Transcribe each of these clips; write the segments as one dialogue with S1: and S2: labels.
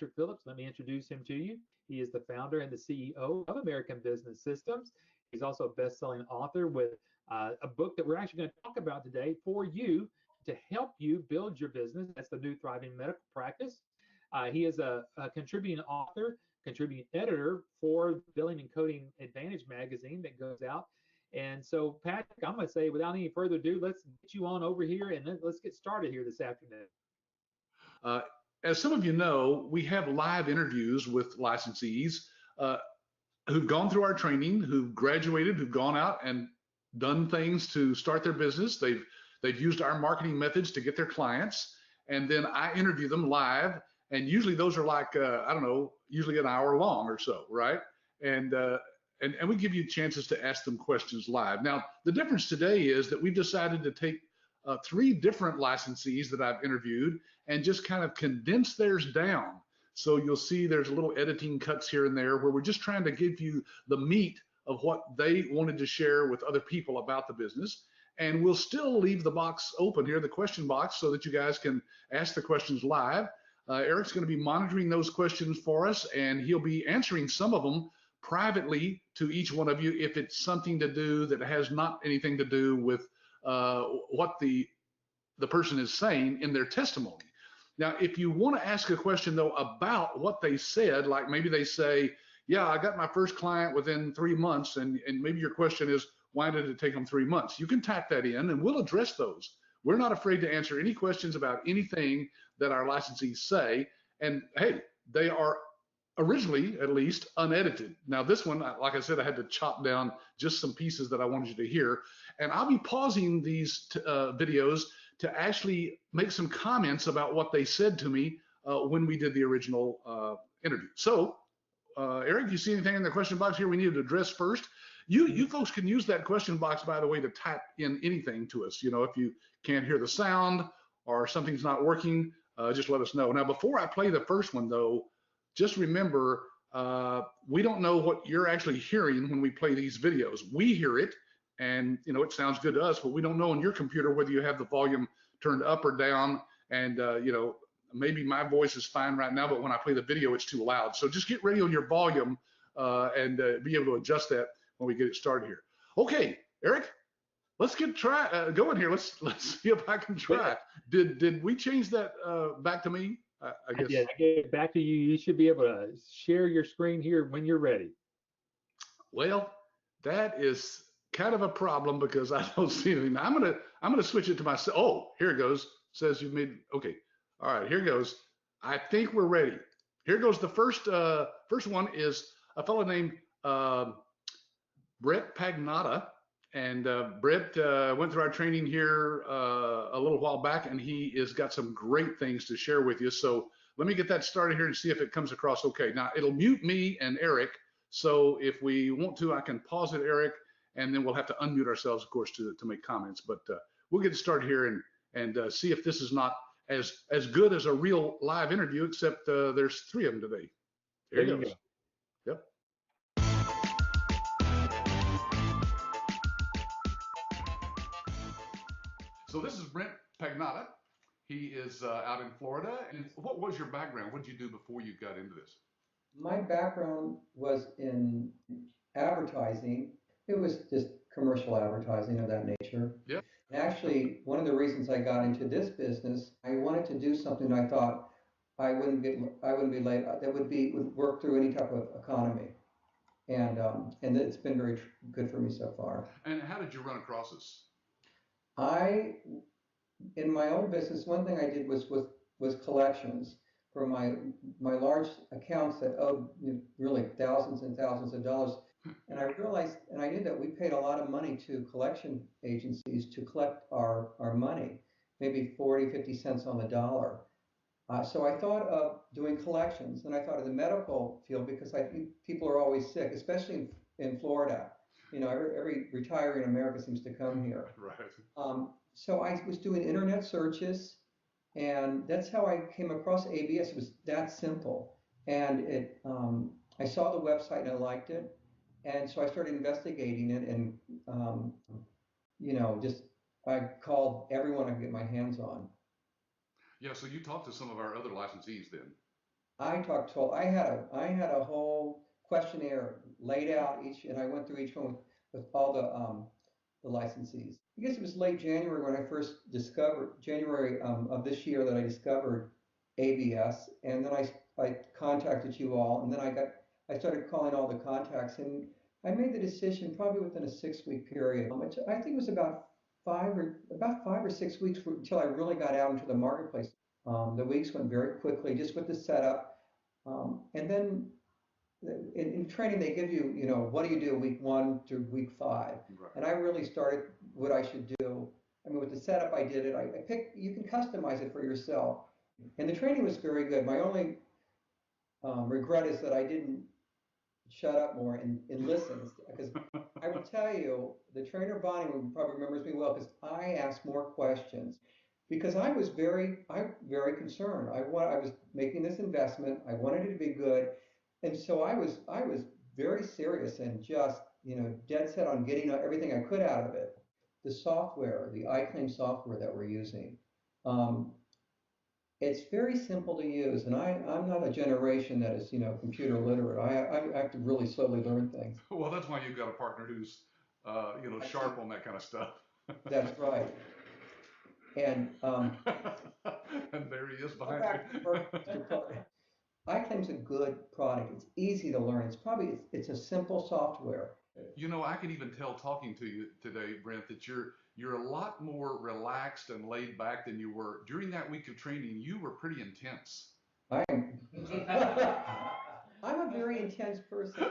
S1: Patrick Phillips. Let me introduce him to you. He is the founder and the CEO of American Business Systems. He's also a best-selling author with a book that we're actually going to talk about today for you to help you build your business. That's the New Thriving Medical Practice. He is a contributing author, contributing editor for Billing and Coding Advantage magazine that goes out. And so, Patrick, I'm going to say, without any further ado, let's get you on over here and let's get started here this afternoon.
S2: Uh, as some of you know, we have live interviews with licensees who've gone through our training, who've graduated, who've gone out and done things to start their business. They've used our marketing methods to get their clients, and then I interview them live. And usually those are like I don't know, usually an hour long or so, right? And we give you chances to ask them questions live. Now, the difference today is that we've decided to take 3 different licensees that I've interviewed and just kind of condense theirs down. So you'll see there's a little editing cuts here and there where we're just trying to give you the meat of what they wanted to share with other people about the business. And we'll still leave the box open here, the question box, so that you guys can ask the questions live. Eric's going to be monitoring those questions for us, and he'll be answering some of them privately to each one of you if it's something to do that has not anything to do with what the person is saying in their testimony. Now, if you want to ask a question, though, about what they said, like maybe they say, yeah, I got my first client within 3 months, and maybe your question is, why did it take them 3 months? You can type that in, and we'll address those. We're not afraid to answer any questions about anything that our licensees say. And hey, they are originally, at least, unedited. Now, this one, like I said, I had to chop down just some pieces that I wanted you to hear. And I'll be pausing these videos to actually make some comments about what they said to me when we did the original interview. So, Eric, do you see anything in the question box here we need to address first? You folks can use that question box, by the way, to type in anything to us. You know, if you can't hear the sound or something's not working, just let us know. Now, before I play the first one, though, just remember, we don't know what you're actually hearing when we play these videos. We hear it, and you know it sounds good to us, but we don't know on your computer whether you have the volume turned up or down. And you know, maybe my voice is fine right now, but when I play the video, it's too loud. So just get ready on your volume and be able to adjust that when we get it started here. Okay, Eric, let's get going here. Let's see if I can try. Did we change that back to me? I guess.
S1: I gave it back to you. You should be able to share your screen here when you're ready.
S2: Well, that is kind of a problem because I don't see anything. I'm gonna switch it to myself. Oh, here it goes. Says you've made. Okay. All right. Here goes. I think we're ready. Here goes the first one is a fellow named Brett Pagnotta. And Brett went through our training here a little while back, and he has got some great things to share with you. So let me get that started here and see if it comes across okay. Now, it'll mute me and Eric, so if we want to, I can pause it, Eric, and then we'll have to unmute ourselves, of course, to make comments. But we'll get started here and see if this is not as good as a real live interview, except there's 3 of them today. There you go. Yep. So this is Brent Pagnotta. He is out in Florida. And what was your background? What did you do before you got into this?
S3: My background was in advertising. It was just commercial advertising of that nature.
S2: Yeah.
S3: Actually, one of the reasons I got into this business, I wanted to do something I thought I wouldn't be late. That would work through any type of economy, and it's been very good for me so far.
S2: And how did you run across this?
S3: In my own business, one thing I did was collections for my large accounts that owed really thousands and thousands of dollars. And I realized, and I knew that we paid a lot of money to collection agencies to collect our money, maybe 40, 50 cents on the dollar. So I thought of doing collections, and I thought of the medical field because I think people are always sick, especially in Florida. You know, every retiree in America seems to come here.
S2: Right.
S3: So I was doing internet searches, and that's how I came across ABS. It was that simple. And I saw the website and I liked it. And so I started investigating it, and just I called everyone I could get my hands on.
S2: Yeah, so you talked to some of our other licensees then.
S3: I had a whole questionnaire laid out each, and I went through each one with all the licensees. I guess it was late January when I first discovered, January of this year that I discovered ABS, and then I contacted you all, and then I started calling all the contacts, and I made the decision probably within a 6 week period. Which I think it was about 5 or 6 weeks until I really got out into the marketplace. The weeks went very quickly just with the setup. And then in training, they give you, what do you do week 1 through week 5?
S2: Right.
S3: And I really started what I should do. I mean, with the setup, I did it. I picked, you can customize it for yourself. And the training was very good. My only regret is that I didn't shut up more and listen. Because I will tell you, the trainer Bonnie probably remembers me well because I asked more questions because very concerned. I was making this investment. I wanted it to be good, and so I was very serious and just dead set on getting everything I could out of it. The software, the iClaim software that we're using, um, it's very simple to use, and I'm not a generation that is computer literate. I have to really slowly learn things.
S2: Well, that's why you've got a partner who's sharp on that kind of stuff.
S3: That's right. And
S2: and there he is
S3: go
S2: behind
S3: back to
S2: you.
S3: iClaim's a good product. It's easy to learn. It's a simple software.
S2: I can even tell talking to you today, Brent, that you're a lot more relaxed and laid back than you were during that week of training. You were pretty intense.
S3: I'm I'm a very intense person.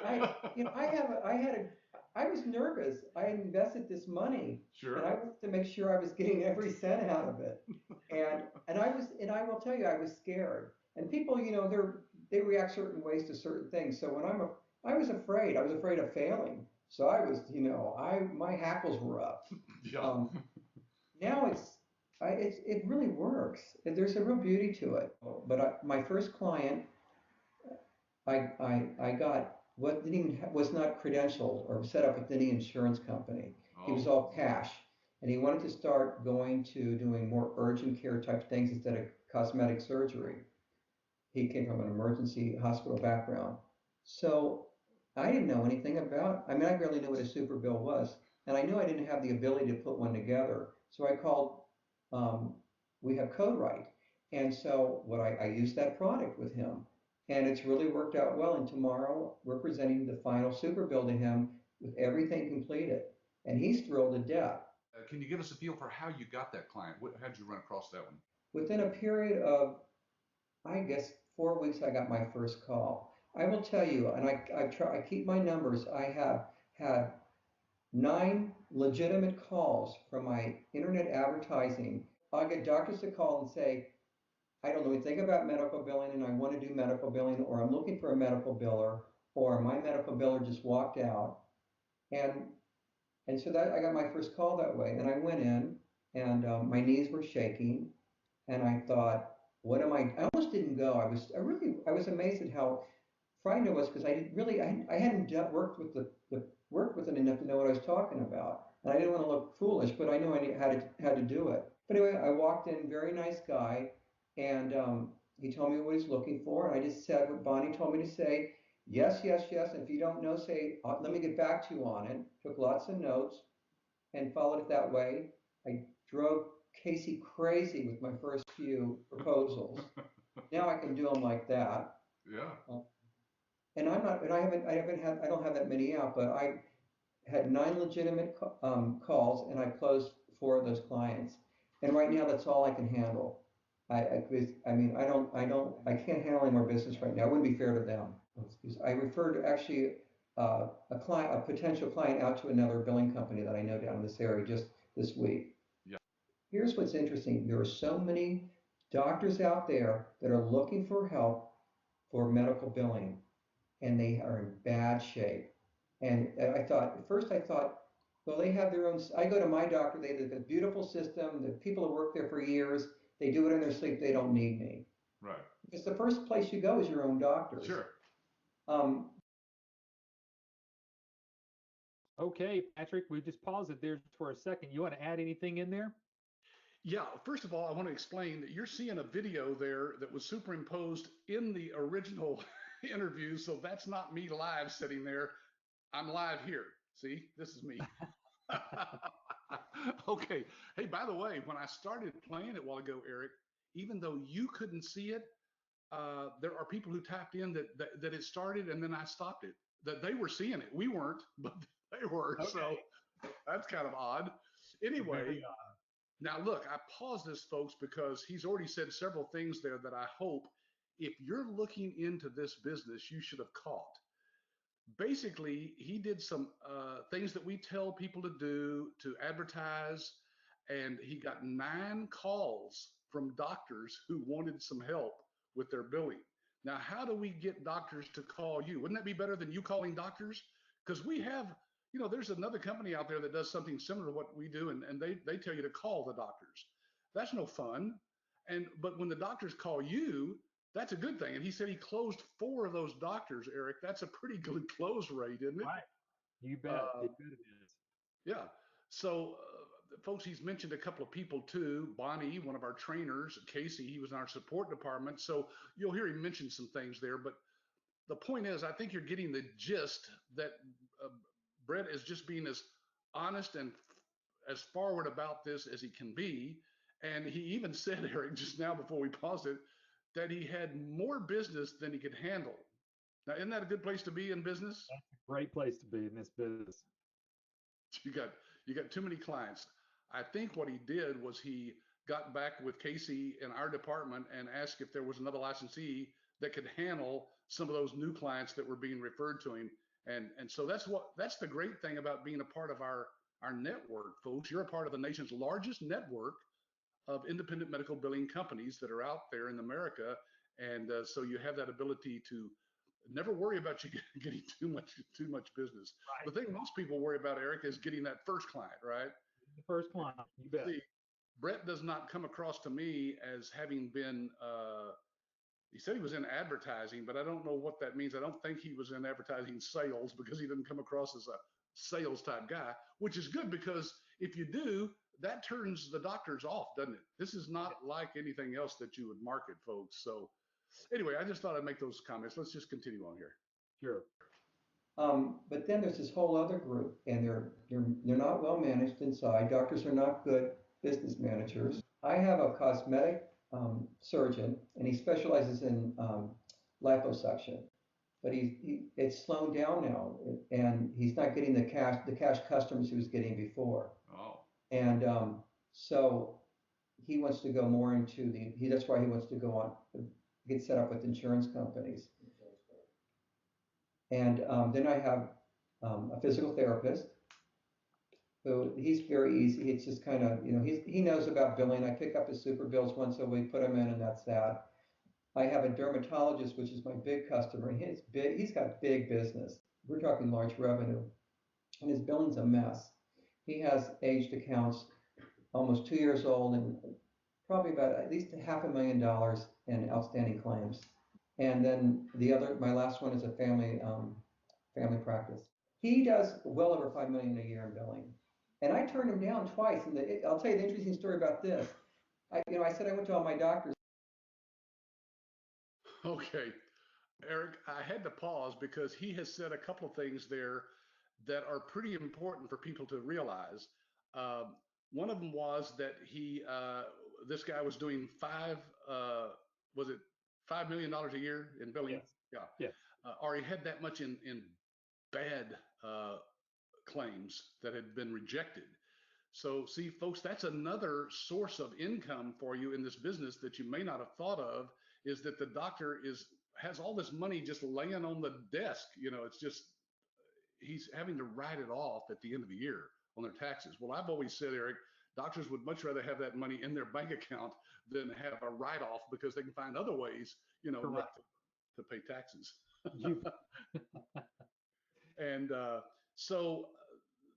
S3: I was nervous. I had invested this money,
S2: Sure.
S3: and I wanted to make sure I was getting every cent out of it. And I will tell you, I was scared. And people, they react certain ways to certain things. So I was afraid. I was afraid of failing. So I was, my hackles were up.
S2: Yeah.
S3: Now it really works. There's a real beauty to it. But my first client, I got what didn't even was not credentialed or set up with any insurance company. He was all cash, and he wanted to start going to doing more urgent care type things instead of cosmetic surgery. He came from an emergency hospital background, so I didn't know anything about. I mean, I barely knew what a super bill was, and I knew I didn't have the ability to put one together. So I called. Um, we have CodeWrite, and so I used that product with him, and it's really worked out well. And tomorrow we're presenting the final super bill to him with everything completed, and he's thrilled to death.
S2: Can you give us a feel for how you got that client? How did you run across that one?
S3: Within a period of, I guess, 4 weeks, I got my first call. I will tell you, and I keep my numbers. I have had 9 legitimate calls from my internet advertising. I'll get doctors to call and say, I don't know anything about medical billing and I want to do medical billing, or I'm looking for a medical biller, or my medical biller just walked out. And so that I got my first call that way. And I went in and my knees were shaking. And I thought, what am I almost didn't go. I was amazed at how frightened I was because I hadn't worked with it enough to know what I was talking about. And I didn't want to look foolish, but I knew I had to do it. But anyway, I walked in, very nice guy, and he told me what he's looking for, and I just said what Bonnie told me to say. Yes, yes, yes. And if you don't know, say, let me get back to you on it. Took lots of notes and followed it that way. I drove Casey crazy with my first few proposals. Now I can do them like that.
S2: Yeah.
S3: And I don't have that many out, but I had 9 legitimate calls, and I closed 4 of those clients. And right now, that's all I can handle. I mean, I can't handle any more business right now. It wouldn't be fair to them. I referred actually a potential client out to another billing company that I know down in this area just this week.
S2: Yeah.
S3: Here's what's interesting. There are so many doctors out there that are looking for help for medical billing, and they are in bad shape. And at first I thought, well, they have their own. I go to my doctor, they have a beautiful system, the people who work there for years, they do it in their sleep, they don't need me.
S2: Right.
S3: It's the first place you go is your own doctor.
S2: Sure.
S3: Um,
S1: Okay, Patrick, we just paused it there for a second. You want to add anything in there?
S2: Yeah, first of all, I want to explain that you're seeing a video there that was superimposed in the original interview. So that's not me live sitting there. I'm live here. See, this is me. Okay. Hey, by the way, when I started playing it a while ago, Eric, even though you couldn't see it, there are people who tapped in that it started and then I stopped it. That they were seeing it. We weren't, but they were. So
S1: Okay.
S2: that's kind of odd. Anyway,
S1: Very
S2: now look, I paused this, folks, because he's already said several things there that I hope if you're looking into this business, you should have caught. Basically, he did some things that we tell people to do to advertise, and he got 9 calls from doctors who wanted some help with their billing. Now, how do we get doctors to call you? Wouldn't that be better than you calling doctors? Because we have, there's another company out there that does something similar to what we do, and they tell you to call the doctors. That's no fun. But when the doctors call you, that's a good thing. And he said he closed 4 of those doctors, Eric. That's a pretty good close rate, isn't it?
S1: right. You bet.
S2: Uh,
S1: You bet it is.
S2: yeah. So, folks, he's mentioned a couple of people too. Bonnie, one of our trainers, Casey, he was in our support department. So you'll hear him mention some things there. But the point is, I think you're getting the gist that uh, Brett is just being as honest and as forward about this as he can be. And he even said, Eric, just now before we paused it, that he had more business than he could handle. Now, isn't that a good place to be in business?
S1: That's a great place to be in this business.
S2: You got you got too many clients. I think what he did was he got back with Casey in our department and asked if there was another licensee that could handle some of those new clients that were being referred to him. And so that's the great thing about being a part of our network, folks. You're a part of the nation's largest network of independent medical billing companies that are out there in America. And so you have that ability to never worry about you getting too much business. The
S1: Right.
S2: thing most people worry about, Eric, is getting that first client, right?
S1: The first client. You bet.
S2: See, Brett does not come across to me as having been. He said he was in advertising, but I don't know what that means. I don't think he was in advertising sales because he didn't come across as a sales type guy, which is good because if you do, that turns the doctors off, doesn't it? This is not like anything else that you would market, folks. So anyway, I just thought I'd make those comments. Let's just continue on here.
S1: Sure.
S3: But then there's this whole other group, and they're not well managed inside. Doctors are not good business managers. I have a cosmetic surgeon, and he specializes in liposuction. But it's slowed down now, and he's not getting the cash customers he was getting before.
S2: Oh,
S3: And so he wants to go more into that's why he wants to go on, get set up with insurance companies. And then I have a physical therapist who he's very easy. It's just kind of, he knows about billing. I pick up his super bills once a week, put them in, and that's that. I have a dermatologist, which is my big customer, and he's got big business. We're talking large revenue, and his billing's a mess. He has aged accounts, almost 2 years old, and probably about at least $500,000 in outstanding claims. And then my last one is a family practice. He does well over 5 million a year in billing, and I turned him down twice. And I'll tell you the interesting story about this. I said I went to all my doctors.
S2: okay. Eric, I had to pause because he has said a couple of things there that are pretty important for people to realize. Um, One of them was that this guy was doing was it $5 million a year in billing?
S1: Yes.
S2: Yeah,
S1: Yes.
S2: or he had that much in bad claims that had been rejected. So, see, folks, that's another source of income for you in this business that you may not have thought of. Is that the doctor has all this money just laying on the desk? It's just he's having to write it off at the end of the year on their taxes. Well, I've always said, Eric, doctors would much rather have that money in their bank account than have a write off because they can find other ways,
S1: Correct.
S2: not to pay taxes.
S1: You.
S2: And so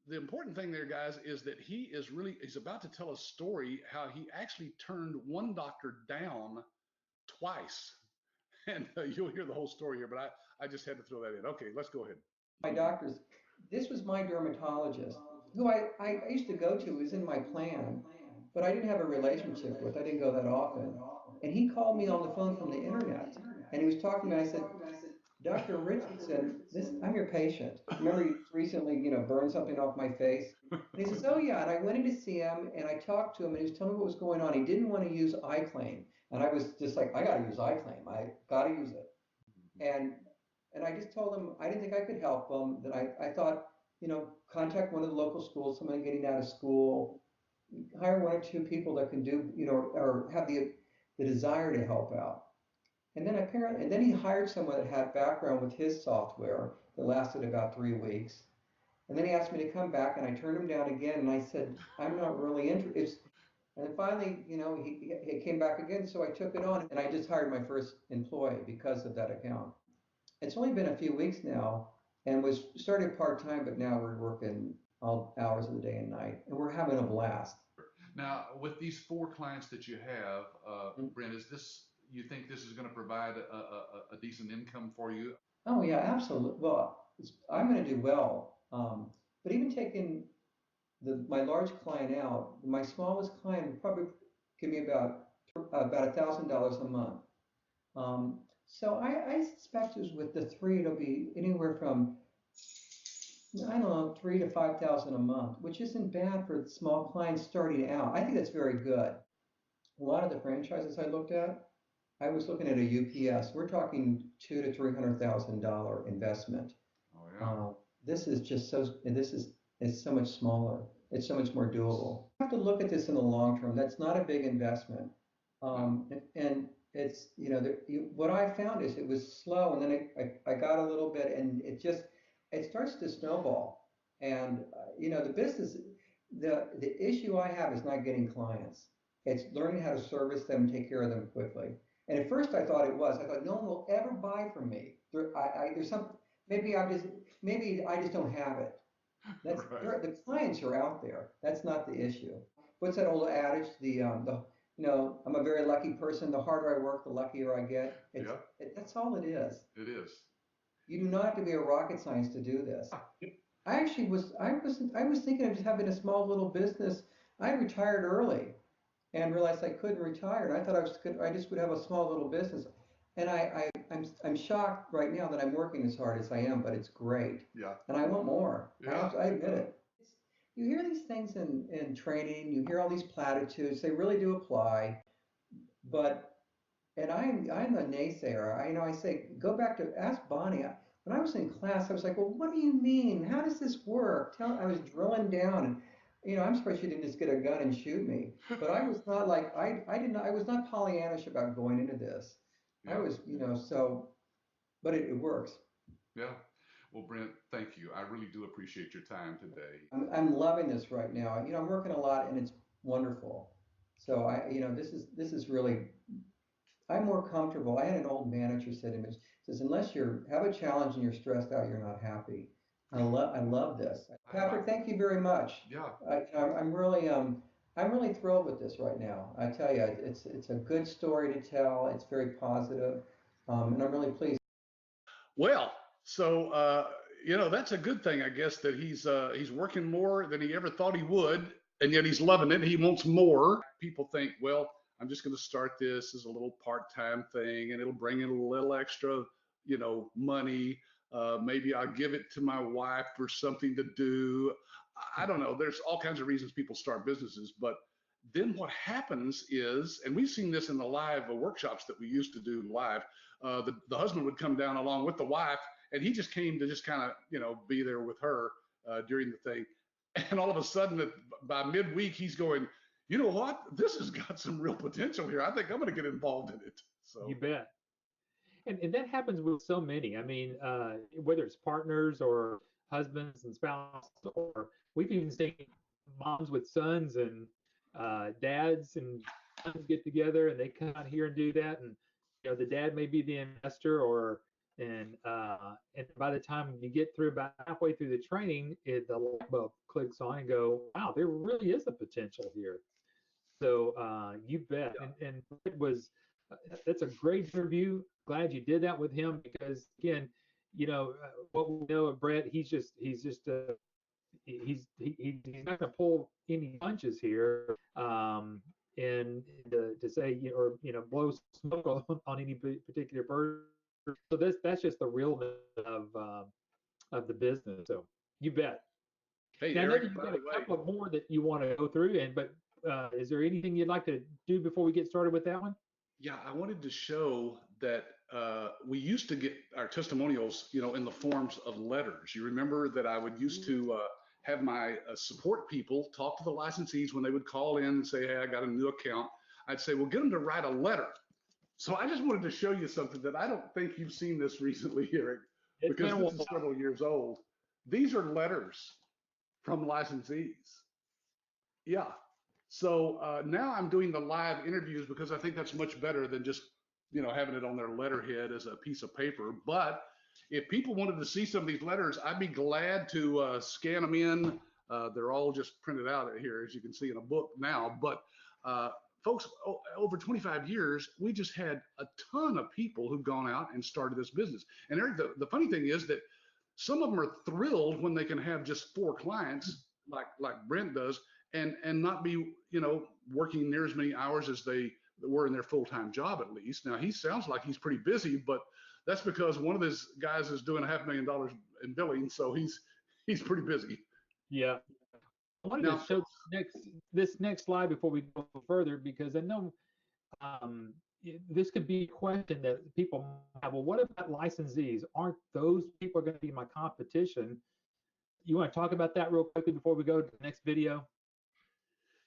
S2: the important thing there, guys, is that he's about to tell a story how he actually turned one doctor down twice. And you'll hear the whole story here, but I just had to throw that in. Okay, let's go ahead.
S3: My doctors. This was my dermatologist, who I used to go to, was in my plan. but I didn't have a relationship with. I didn't go that often. And he called me on the phone from the internet, and he was talking to me. I said, Dr. Richardson, I'm your patient. Remember you recently, burned something off my face? And he says, oh yeah. And I went in to see him and I talked to him and he was telling me what was going on. He didn't want to use iClaim. And I was just like, I got to use iClaim. I got to use it. And I just told him I didn't think I could help him, that I thought, contact one of the local schools, someone getting out of school, hire one or two people that can do, or have the desire to help out. And then he hired someone that had background with his software that lasted about 3 weeks. And then he asked me to come back, and I turned him down again. And I said, I'm not really interested. And then finally, he came back again, so I took it on, and I just hired my first employee because of that account. It's only been a few weeks now, and was started part-time, but now we're working all hours of the day and night, and we're having a blast.
S2: Now, with these 4 clients that you have, Brent, you think this is going to provide a decent income for you?
S3: Oh yeah, absolutely. Well, I'm going to do well. But even taking my large client out, my smallest client would probably give me about $1,000 a month. So I suspect with the 3, it'll be anywhere from, I don't know, 3 to 5,000 a month, which isn't bad for small clients starting out. I think that's very good. A lot of the franchises I looked at, I was looking at a UPS. We're talking $200,000 to $300,000 investment.
S2: Oh yeah.
S3: This is just it's so much smaller. It's so much more doable. You have to look at this in the long term. That's not a big investment. And it's, what I found is it was slow, and then I got a little bit, and it starts to snowball. And, the business, the issue I have is not getting clients. It's learning how to service them and take care of them quickly. And at first I thought I thought no one will ever buy from me. There's something, maybe I just don't have it. Right. The clients are out there. That's not the issue. What's that old adage? I'm a very lucky person. The harder I work, the luckier I get. That's all it is.
S2: It is.
S3: You do not have to be a rocket scientist to do this. I was thinking of just having a small little business. I retired early and realized I couldn't retire. And I thought I just would have a small little business. And I'm shocked right now that I'm working as hard as I am, but it's great.
S2: Yeah.
S3: And I want more.
S2: Yeah.
S3: I admit it. You hear these things in training, you hear all these platitudes, they really do apply. And I'm a naysayer. I say, go back to ask Bonnie. When I was in class, I was like, well, what do you mean? How does this work? I was drilling down, and I'm surprised she didn't just get a gun and shoot me. But I was not like I was not Pollyannish about going into this.
S2: Yeah.
S3: I was, but it works.
S2: Yeah. Well, Brent, thank you. I really do appreciate your time today.
S3: I'm loving this right now. I'm working a lot, and it's wonderful. So this is really, I'm more comfortable. I had an old manager said to me, says, unless you have a challenge and you're stressed out, you're not happy. I love this. Patrick, thank you very much.
S2: Yeah.
S3: I'm really thrilled with this right now. I tell you, it's a good story to tell. It's very positive, and I'm really pleased.
S2: Well, so that's a good thing, I guess, that he's working more than he ever thought he would, and yet he's loving it. He wants more. People think, well, I'm just going to start this as a little part-time thing, and it'll bring in a little extra, money. Maybe I'll give it to my wife for something to do. I don't know. There's all kinds of reasons people start businesses, but then what happens is, and we've seen this in the live workshops that we used to do live, the husband would come down along with the wife, and he just came to just kind of, be there with her during the thing. And all of a sudden, by midweek, he's going, you know what? This has got some real potential here. I think I'm going to get involved in it. So
S1: you bet. And that happens with so many. I mean, whether it's partners or husbands and spouses, or we've even seen moms with sons and dads and sons get together and they come out here and do that. And the dad may be the investor, and by the time you get through about halfway through the training, the light bulb clicks on and go, wow, there really is a potential here. So you bet. And it was, that's a great interview. Glad you did that with him because again, what we know of Brett, he's just he's not going to pull any punches here, and to say or blow smoke on any particular person. So that's just the realness of the business. So you bet.
S2: Hey,
S1: Now I know that
S2: Eric,
S1: you've
S2: by
S1: got
S2: the
S1: a
S2: way,
S1: couple of more that you want to go through, but is there anything you'd like to do before we get started with that one?
S2: yeah, I wanted to show that we used to get our testimonials, in the forms of letters. You remember that I would used to have my support people talk to the licensees when they would call in and say, "Hey, I got a new account." I'd say, "Well, get them to write a letter." So I just wanted to show you something that I don't think you've seen this recently, Eric,
S1: It's been
S2: because
S1: a
S2: this is
S1: while.
S2: several years old. These are letters from licensees. Yeah. So now I'm doing the live interviews because I think that's much better than just, having it on their letterhead as a piece of paper. But if people wanted to see some of these letters, I'd be glad to scan them in. They're all just printed out here, as you can see in a book now. But uh, folks, over 25 years, we just had a ton of people who've gone out and started this business. And Eric, the funny thing is that some of them are thrilled when they can have just 4 clients, like Brent does, and not be working near as many hours as they were in their full-time job at least. Now he sounds like he's pretty busy, but that's because one of his guys is doing $500,000 in billing, so he's pretty busy.
S1: Yeah. I wanted to
S2: Now,
S1: show this next slide before we go further because I know um, this could be a question that people have. Well, what about licensees? Aren't those people going to be my competition? You want to talk about that real quickly before we go to the next video?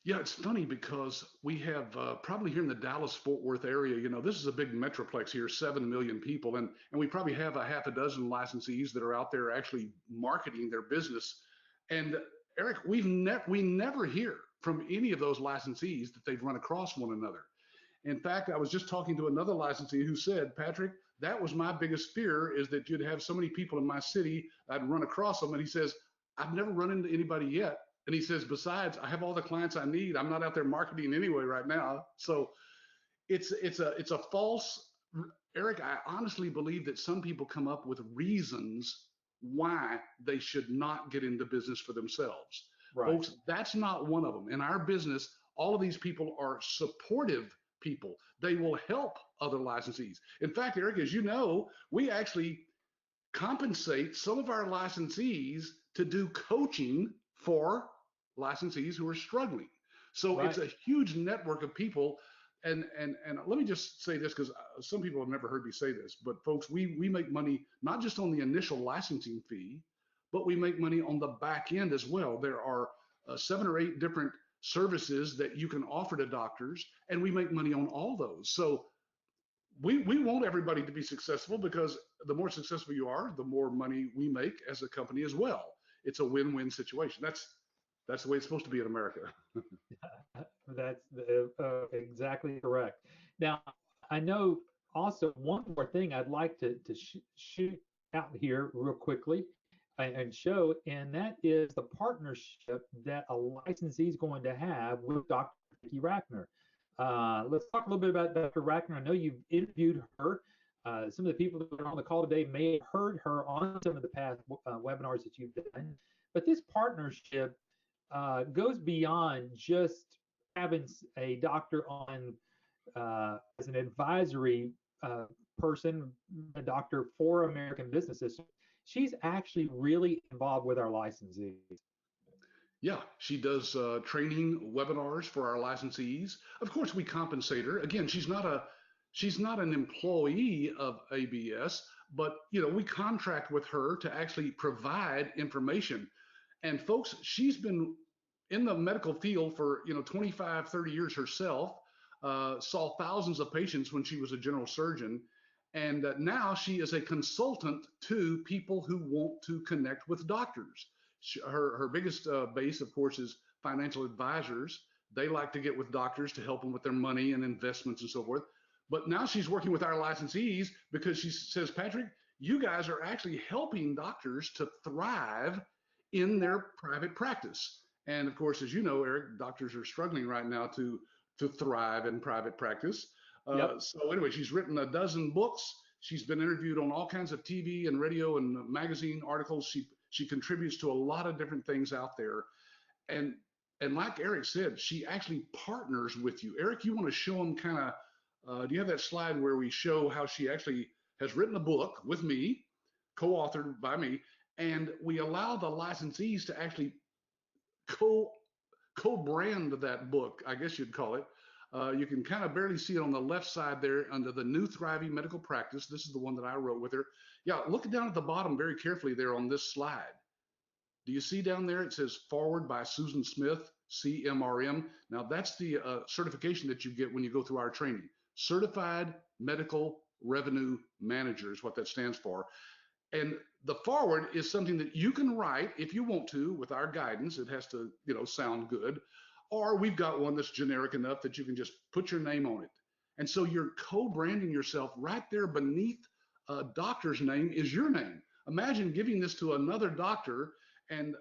S2: yeah, it's funny because we have probably here in the Dallas-Fort Worth area, this is a big metroplex here, 7 million people, and we probably have a half a dozen licensees that are out there actually marketing their business. And Eric, we never hear from any of those licensees that they've run across one another. In fact, I was just talking to another licensee who said, "Patrick, that was my biggest fear, is that you'd have so many people in my city, I'd run across them." And he says, "I've never run into anybody yet." And he says, "Besides, I have all the clients I need. I'm not out there marketing anyway right now." So it's a false, Eric. I honestly believe that some people come up with reasons why they should not get into business for themselves.
S1: Right.
S2: Folks, that's not one of them. In our business, all of these people are supportive people. They will help other licensees. In fact, Eric, as you know, we actually compensate some of our licensees to do coaching for licensees who are struggling. So
S1: Right.
S2: it's a huge network of people. And let me just say this, because some people have never heard me say this, but folks, we make money not just on the initial licensing fee, but we make money on the back end as well. There are 7 or 8 different services that you can offer to doctors, and we make money on all those. So we want everybody to be successful, because the more successful you are, the more money we make as a company as well. It's a win-win situation. That's the way it's supposed to be in America.
S1: That's exactly correct. Now, I know also one more thing I'd like to shoot out here real quickly and show, and that is the partnership that a licensee is going to have with Dr. Vicki Rackner. Let's talk a little bit about Dr. Rackner. I know you've interviewed her. Some of the people that are on the call today may have heard her on some of the past webinars that you've done. But this partnership goes beyond just having a doctor on as an advisory person, a doctor for American Business System. She's actually really involved with our licensees.
S2: Yeah, she does training webinars for our licensees. Of course, we compensate her. Again, she's not an employee of ABS, but we contract with her to actually provide information. And folks, she's been in the medical field for 25, 30 years herself. Saw thousands of patients when she was a general surgeon, and now she is a consultant to people who want to connect with doctors. Her biggest base, of course, is financial advisors. They like to get with doctors to help them with their money and investments and so forth. But now she's working with our licensees because she says, "Patrick, you guys are actually helping doctors to thrive in their private practice." And of course, as you know, Eric, doctors are struggling right now to thrive in private practice.
S1: Yep.
S2: So anyway, she's written a dozen books. She's been interviewed on all kinds of TV and radio and magazine articles. She contributes to a lot of different things out there. And like Eric said, she actually partners with you. Eric, you want to show them kind of, do you have that slide where we show how she actually has written a book with me, co-authored by me, and we allow the licensees to actually co-brand that book, I guess you'd call it. You can kind of barely see it on the left side there under the New Thriving Medical Practice. This is the one that I wrote with her. Yeah, look down at the bottom very carefully there on this slide. Do you see down there? It says Forward by Susan Smith, CMRM. Now that's the certification that you get when you go through our training. Certified Medical Revenue Manager is what that stands for. And the forward is something that you can write if you want to with our guidance. It has to, sound good. Or we've got one that's generic enough that you can just put your name on it. And so you're co-branding yourself right there beneath a doctor's name is your name. Imagine giving this to another doctor. And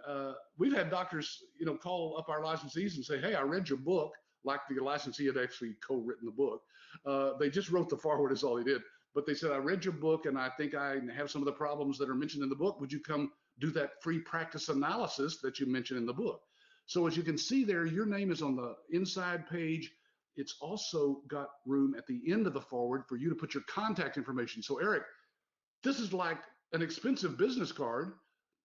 S2: we've had doctors, call up our licensees and say, hey, I read your book, like the licensee had actually co-written the book. They just wrote the forward is all they did. But they said, I read your book and I think I have some of the problems that are mentioned in the book. Would you come do that free practice analysis that you mentioned in the book? So as you can see there, your name is on the inside page. It's also got room at the end of the forward for you to put your contact information. So Eric, this is like an expensive business card.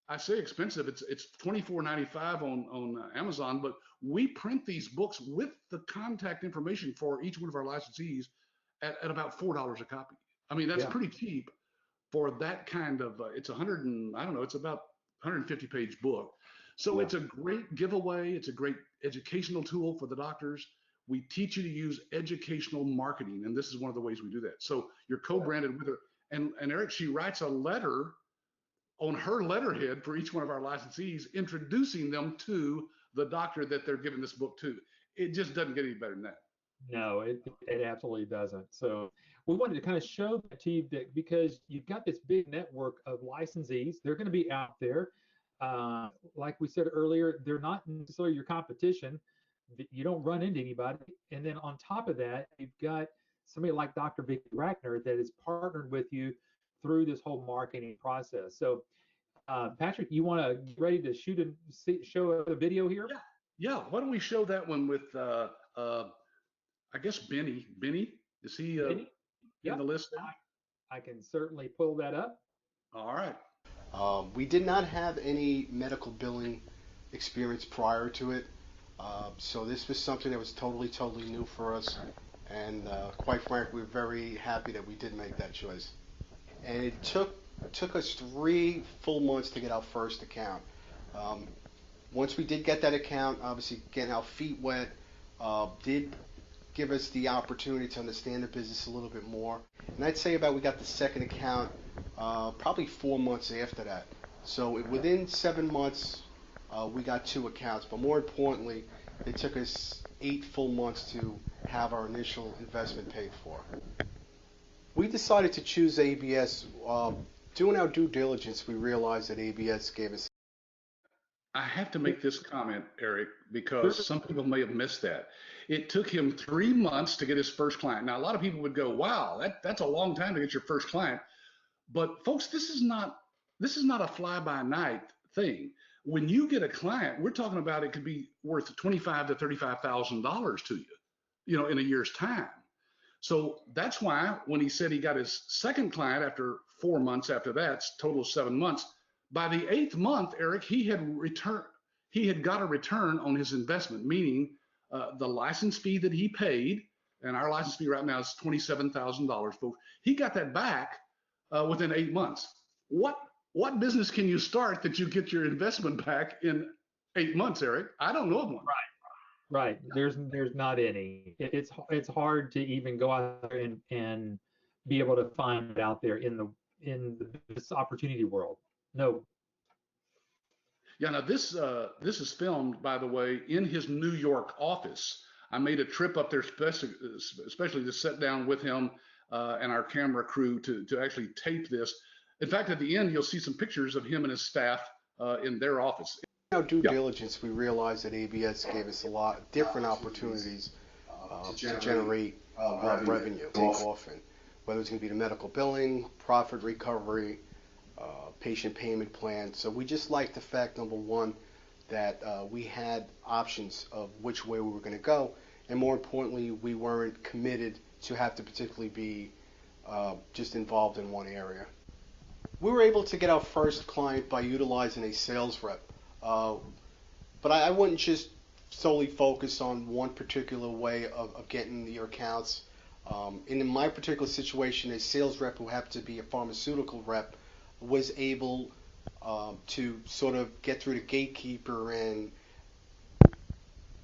S2: I say expensive, it's $24.95 on Amazon, but we print these books with the contact information for each one of our licensees at about $4 a copy. I mean, that's pretty cheap for that kind of, it's it's about 150-page book. So it's a great giveaway. It's a great educational tool for the doctors. We teach you to use educational marketing, and this is one of the ways we do that. So you're co-branded with her. And Eric, she writes a letter on her letterhead for each one of our licensees, introducing them to the doctor that they're giving this book to. It just doesn't get any better than that.
S1: No, it absolutely doesn't. So we wanted to kind of show that to you that because you've got this big network of licensees, they're going to be out there. Like we said earlier, they're not necessarily your competition. You don't run into anybody. And then on top of that, you've got somebody like Dr. Vicki Rackner that is partnered with you through this whole marketing process. So Patrick, you want to get ready to show a video here?
S2: Yeah. Why don't we show that one with, I guess, Benny. Benny, is he in the list there?
S1: I can certainly pull that up.
S2: All right.
S4: We did not have any medical billing experience prior to it. So this was something that was totally new for us. And quite frankly, we're very happy that we did make that choice. And it took us 3 full months to get our first account. Once we did get that account, obviously getting our feet wet did give us the opportunity to understand the business a little bit more. And I'd say we got the second account probably 4 months after that. So within 7 months, we got 2 accounts. But more importantly, it took us 8 full months to have our initial investment paid for. We decided to choose ABS. Doing our due diligence, we realized that ABS gave us.
S2: I have to make this comment, Eric, because some people may have missed that. It took him 3 months to get his first client. Now, a lot of people would go, wow, that's a long time to get your first client. But folks, this is not a fly-by-night thing. When you get a client, we're talking about it could be worth $25,000 to $35,000 to you, in a year's time. So that's why when he said he got his second client after 4 months after that, total of 7 months, by the 8th month, Eric, he had got a return on his investment, meaning the license fee that he paid, and our license fee right now is $27,000, folks. He got that back within 8 months. What business can you start that you get your investment back in 8 months, Eric? I don't know of one.
S1: Right. There's not any. It's hard to even go out there and be able to find it out there in this opportunity world. No.
S2: Yeah. Now this is filmed, by the way, in his New York office. I made a trip up there especially to sit down with him and our camera crew to actually tape this. In fact, at the end, you'll see some pictures of him and his staff in their office.
S4: In our due diligence, we realized that ABS gave us a lot of different opportunities to generate revenue, take off in, whether it's going to be the medical billing, profit recovery, patient payment plan. So we just liked the fact, number one, that we had options of which way we were going to go, and more importantly, we weren't committed to have to particularly be just involved in one area. We were able to get our first client by utilizing a sales rep, but I wouldn't just solely focus on one particular way of getting your accounts. In my particular situation, a sales rep who happened to be a pharmaceutical rep was able to sort of get through the gatekeeper and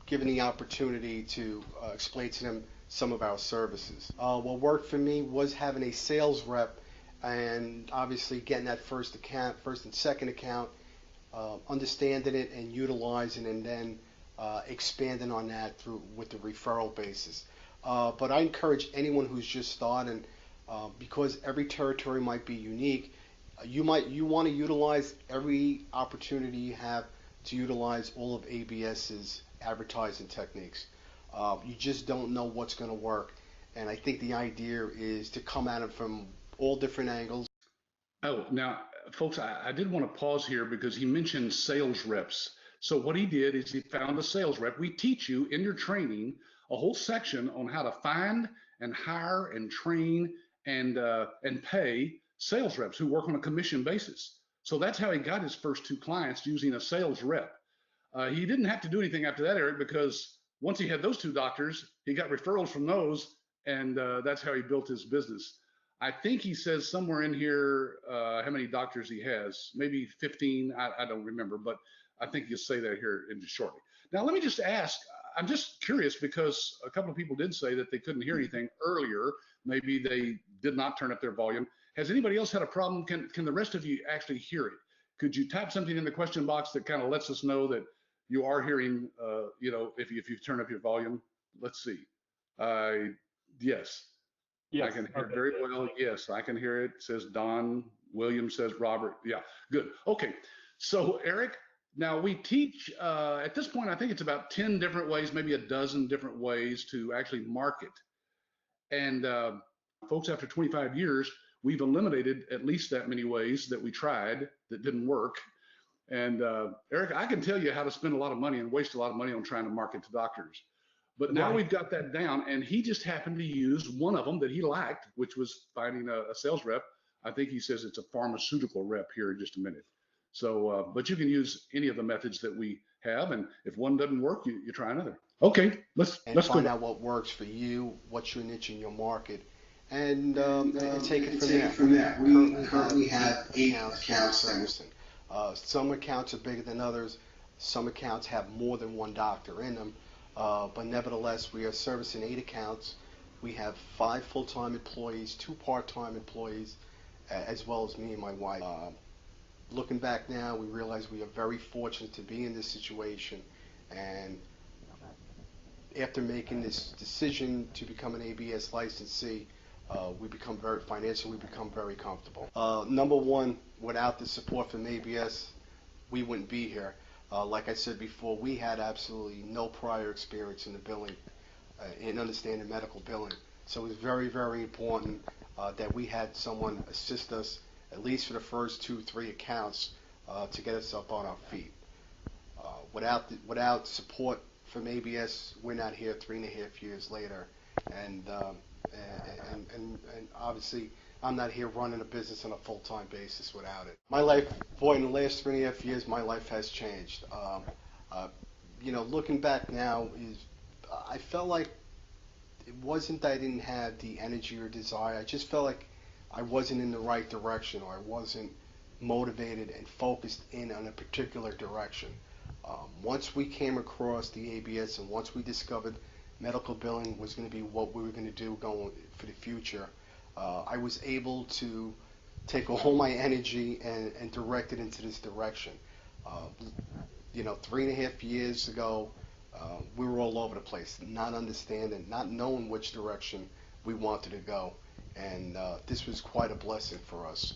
S4: given the opportunity to explain to them some of our services. What worked for me was having a sales rep and obviously getting that first account, first and second account, understanding it and utilizing, and then expanding on that through with the referral basis. But I encourage anyone who's just starting, because every territory might be unique, you want to utilize every opportunity you have to utilize all of ABS's advertising techniques. You just don't know what's going to work, and I think the idea is to come at it from all different angles.
S2: Oh, now, folks, I did want to pause here because he mentioned sales reps. So what he did is he found a sales rep. We teach you in your training a whole section on how to find and hire and train and pay sales reps who work on a commission basis. So that's how he got his first two clients, using a sales rep. He didn't have to do anything after that, Eric, because once he had those two doctors, he got referrals from those, and that's how he built his business. I think he says somewhere in here how many doctors he has, maybe 15, I don't remember, but I think you'll say that here in just shortly. Now, let me just ask, I'm just curious because a couple of people did say that they couldn't hear anything earlier. Maybe they did not turn up their volume. Has anybody else had a problem? Can the rest of you actually hear it? Could you type something in the question box that kind of lets us know that you are hearing, if you turn up your volume? Let's see. Yes.
S1: Yes.
S2: I can hear it very well. Yes, I can hear it. Says Don. William says Robert. Yeah, good. Okay. So Eric, now we teach at this point, I think it's about 10 different ways, maybe a dozen different ways to actually market. And folks, after 25 years, we've eliminated at least that many ways that we tried that didn't work. And Eric, I can tell you how to spend a lot of money and waste a lot of money on trying to market to doctors. But now we've got that down, and he just happened to use one of them that he liked, which was finding a sales rep. I think he says it's a pharmaceutical rep here in just a minute. So, but you can use any of the methods that we have, and if one doesn't work, you try another. Okay, let's
S4: find out what works for you, what's your niche in your market, and take it from there. We currently have 8 accounts servicing. Some accounts are bigger than others. Some accounts have more than one doctor in them. But nevertheless, we are servicing 8 accounts. We have 5 full-time employees, 2 part-time employees, as well as me and my wife. Looking back now, we realize we are very fortunate to be in this situation, and after making this decision to become an ABS licensee, we become very comfortable. Number one, without the support from ABS, we wouldn't be here. Like I said before, we had absolutely no prior experience in the billing, in understanding medical billing. So it was very, very important that we had someone assist us, at least for the first 2-3 accounts, to get us up on our feet. Without support from ABS, we're not here 3.5 years later, and obviously I'm not here running a business on a full-time basis without it. My life, boy, in the last 3.5 years, my life has changed. Looking back now, I felt like it wasn't that I didn't have the energy or desire. I just felt like I wasn't in the right direction, or I wasn't motivated and focused in on a particular direction. Once we came across the ABS and once we discovered medical billing was going to be what we were going to do going for the future, I was able to take all my energy and direct it into this direction. 3.5 years ago, we were all over the place, not understanding, not knowing which direction we wanted to go. And this was quite a blessing for us,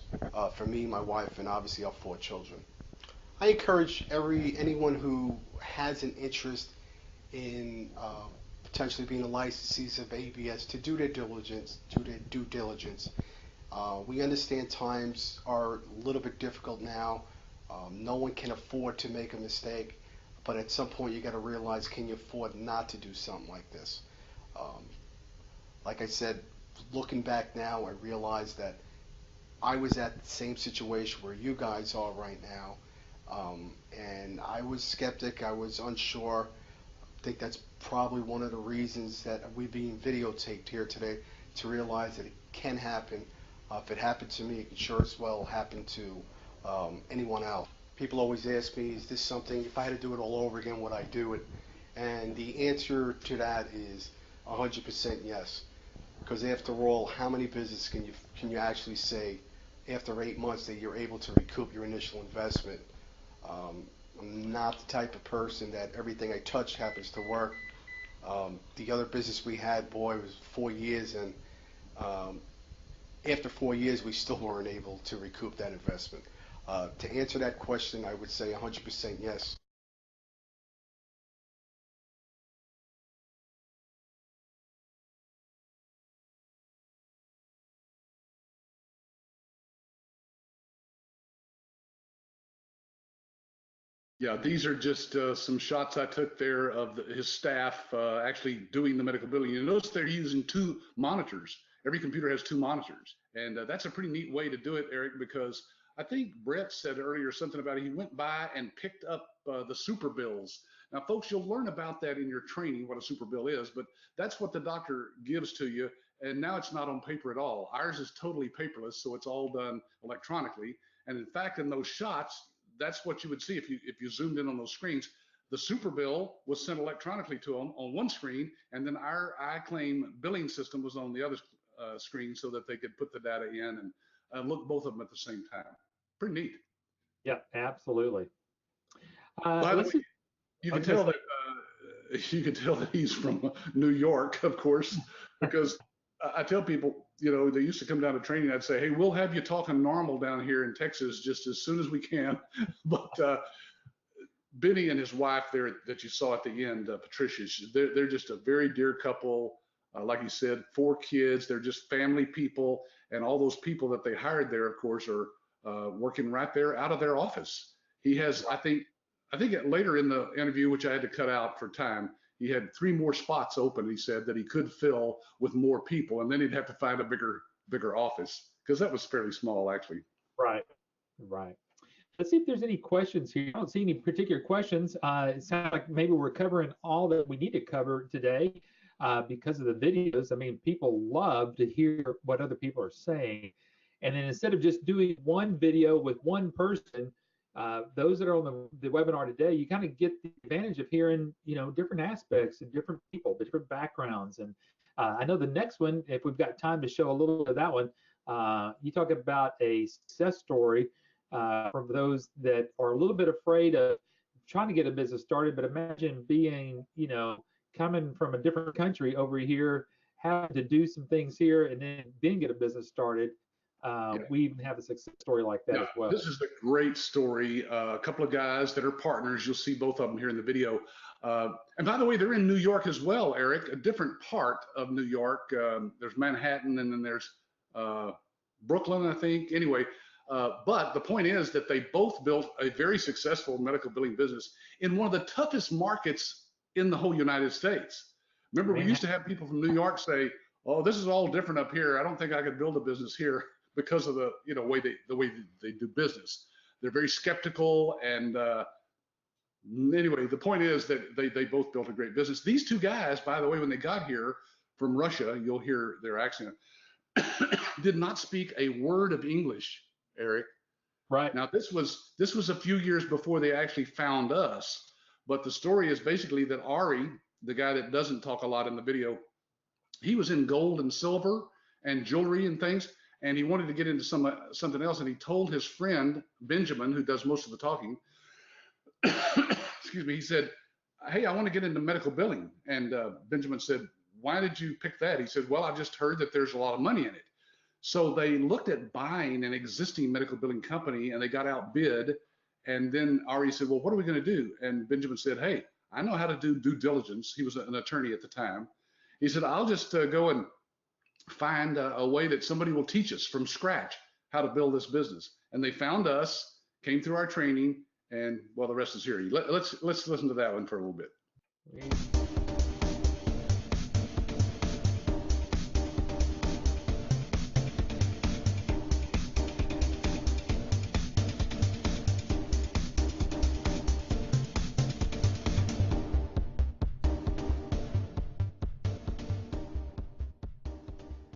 S4: for me, my wife, and obviously our 4 children. I encourage anyone who has an interest in potentially being a licensee of ABS to do their due diligence, We understand times are a little bit difficult now. No one can afford to make a mistake, but at some point you got to realize, can you afford not to do something like this? Um, like I said, looking back now, I realize that I was at the same situation where you guys are right now, and I was skeptic. I was unsure. I think that's probably one of the reasons that we being videotaped here today, to realize that it can happen. If it happened to me, it can sure as well happen to anyone else. People always ask me, is this something, if I had to do it all over again, would I do it? And the answer to that is 100% yes. Because after all, how many businesses can you actually say after 8 months that you're able to recoup your initial investment? I'm not the type of person that everything I touch happens to work. The other business we had, boy, was 4 years, and um, after 4 years, we still weren't able to recoup that investment. To answer that question, I would say 100% yes.
S2: Yeah, these are just some shots I took there of his staff actually doing the medical billing. You notice they're using two monitors. Every computer has two monitors. And that's a pretty neat way to do it, Eric, because I think Brett said earlier something about he went by and picked up the super bills. Now, folks, you'll learn about that in your training, what a super bill is, but that's what the doctor gives to you. And now it's not on paper at all. Ours is totally paperless, so it's all done electronically. And in fact, in those shots, that's what you would see if you zoomed in on those screens. The super bill was sent electronically to them on one screen, and then our iClaim billing system was on the other screen so that they could put the data in and look both of them at the same time. Pretty neat.
S1: Yeah, absolutely.
S2: By the way,
S1: Let's see.
S2: you
S1: I
S2: can
S1: was gonna
S2: tell
S1: say,
S2: that you can tell that he's from New York, of course, because I tell people, you know, they used to come down to training. I'd say, hey, we'll have you talking normal down here in Texas just as soon as we can. But Benny and his wife there that you saw at the end, Patricia, they're just a very dear couple. Like you said, 4 kids. They're just family people, and all those people that they hired there, of course, are working right there out of their office. He has, I think later in the interview, which I had to cut out for time, he had 3 more spots open. He said that he could fill with more people, and then he'd have to find a bigger office because that was fairly small actually.
S1: right, right. Let's see if there's any questions here. I don't see any particular questions. It sounds like maybe we're covering all that we need to cover today because of the videos. I mean, people love to hear what other people are saying. And then instead of just doing one video with one person, those that are on the webinar today, you kind of get the advantage of hearing, you know, different aspects and different people, the different backgrounds. And I know the next one, if we've got time to show a little bit of that one, you talk about a success story for those that are a little bit afraid of trying to get a business started. But imagine being, you know, coming from a different country over here, having to do some things here, and then get a business started.
S2: Yeah.
S1: We even have a success story like that
S2: Yeah,
S1: as well.
S2: this is a great story. A couple of guys that are partners. You'll see both of them here in the video. And by the way, they're in New York as well, Eric, a different part of New York. There's Manhattan, and then there's Brooklyn, I think. Anyway, but the point is that they both built a very successful medical billing business in one of the toughest markets in the whole United States. Remember, we used to have people from New York say, "Oh, this is all different up here. I don't think I could build a business here because of the way they do business." They're very skeptical, and anyway, the point is that they both built a great business. These two guys, by the way, when they got here from Russia, you'll hear their accent, did not speak a word of English, Eric.
S1: Right.
S2: Now, this was a few years before they actually found us, but the story is basically that Ari, the guy that doesn't talk a lot in the video, he was in gold and silver and jewelry and things, and he wanted to get into something else, and he told his friend Benjamin, who does most of the talking, excuse me, he said, "Hey, I want to get into medical billing." And Benjamin said, "Why did you pick that?" He said, "Well, I've just heard that there's a lot of money in it." So they looked at buying an existing medical billing company, and they got outbid. And then Ari said, "Well, what are we going to do?" And Benjamin said, "Hey, I know how to do due diligence." He was an attorney at the time. He said, "I'll just go and find a way that somebody will teach us from scratch how to build this business. And they found us, came through our training, and well, the rest is here. Let's listen to that one for a little bit.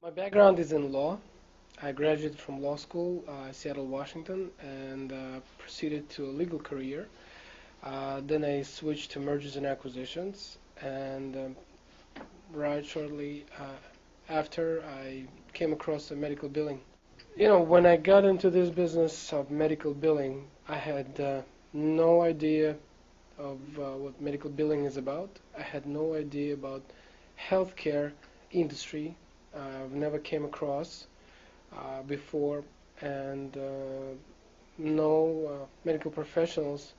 S5: My background is in law. I graduated from law school, Seattle, Washington, and proceeded to a legal career. Then I switched to mergers and acquisitions, and right shortly after, I came across medical billing. You know, when I got into this business of medical billing, I had no idea of what medical billing is about. I had no idea about healthcare industry. I've never came across before, and no medical professionals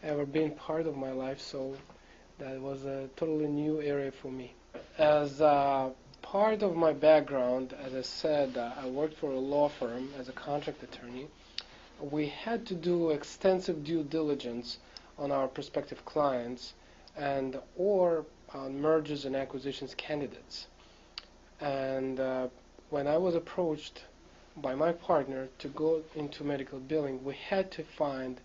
S5: ever been part of my life, so that was a totally new area for me. As part of my background, as I said, I worked for a law firm as a contract attorney. We had to do extensive due diligence on our prospective clients and or on mergers and acquisitions candidates. And when I was approached by my partner to go into medical billing, we had to find